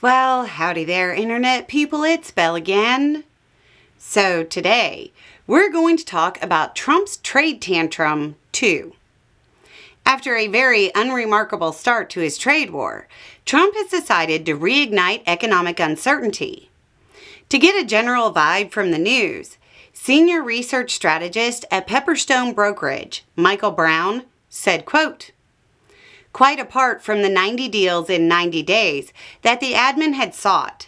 Well, howdy there, Internet people, it's Belle again. So today, we're going to talk about Trump's trade tantrum 2. After a very unremarkable start to his trade war, Trump has decided to reignite economic uncertainty. To get a general vibe from the news, senior research strategist at Pepperstone Brokerage, Michael Brown, said, quote, "Quite apart from the 90 deals in 90 days that the admin had sought,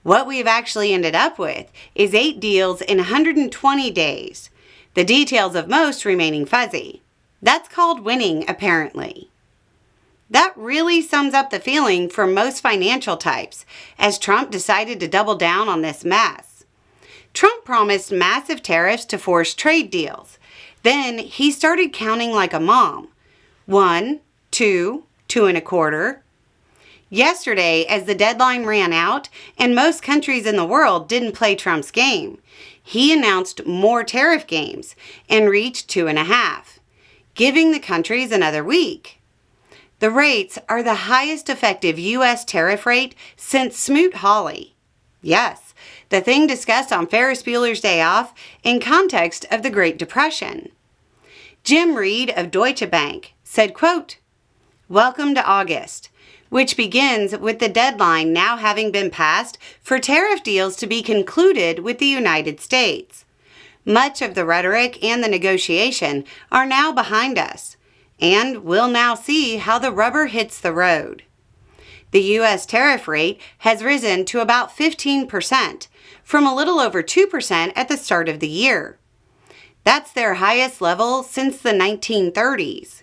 what we have actually ended up with is 8 deals in 120 days, the details of most remaining fuzzy. That's called winning, apparently." That really sums up the feeling for most financial types, as Trump decided to double down on this mess. Trump promised massive tariffs to force trade deals. Then he started counting like a mom. 1, 2, 2.25. Yesterday, as the deadline ran out and most countries in the world didn't play Trump's game, he announced more tariff games and reached 2.5, giving the countries another week. The rates are the highest effective U.S. tariff rate since Smoot-Hawley. Yes, the thing discussed on Ferris Bueller's Day Off in context of the Great Depression. Jim Reed of Deutsche Bank said, quote, "Welcome to August, which begins with the deadline now having been passed for tariff deals to be concluded with the United States. Much of the rhetoric and the negotiation are now behind us, and we'll now see how the rubber hits the road." The U.S. tariff rate has risen to about 15%, from a little over 2% at the start of the year. That's their highest level since the 1930s.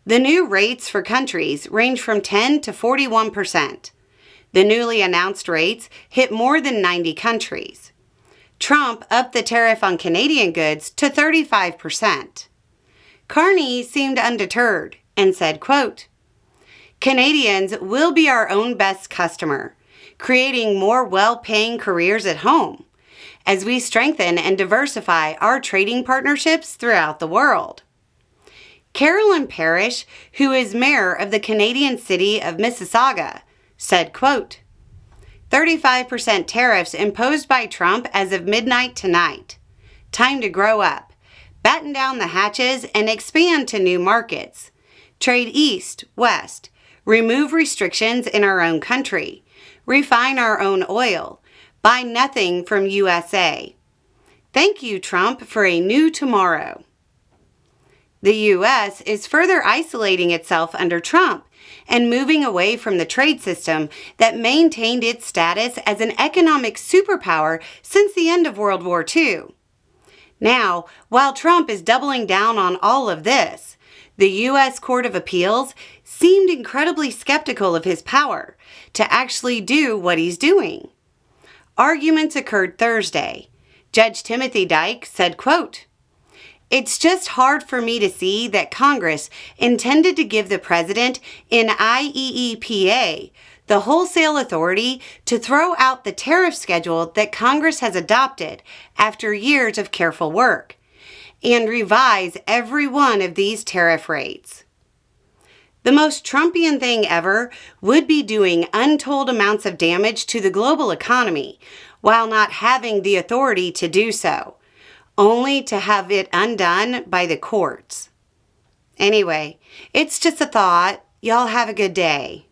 The new rates for countries range from 10 to 41%. The newly announced rates hit more than 90 countries. Trump upped the tariff on Canadian goods to 35%. Carney seemed undeterred and said, quote, "Canadians will be our own best customer, creating more well-paying careers at home as we strengthen and diversify our trading partnerships throughout the world." Carolyn Parrish, who is mayor of the Canadian city of Mississauga, said, quote, 35% tariffs imposed by Trump as of midnight tonight. Time to grow up, batten down the hatches, and expand to new markets. Trade east, west, remove restrictions in our own country, refine our own oil, buy nothing from USA. Thank you, Trump, for a new tomorrow. The U.S. is further isolating itself under Trump and moving away from the trade system that maintained its status as an economic superpower since the end of World War II. Now, while Trump is doubling down on all of this, the U.S. Court of Appeals seemed incredibly skeptical of his power to actually do what he's doing. Arguments occurred Thursday. Judge Timothy Dyke said, quote, "It's just hard for me to see that Congress intended to give the president in IEEPA the wholesale authority to throw out the tariff schedule that Congress has adopted after years of careful work and revise every one of these tariff rates. The most Trumpian thing ever would be doing untold amounts of damage to the global economy while not having the authority to do so, only to have it undone by the courts. Anyway, it's just a thought. Y'all have a good day."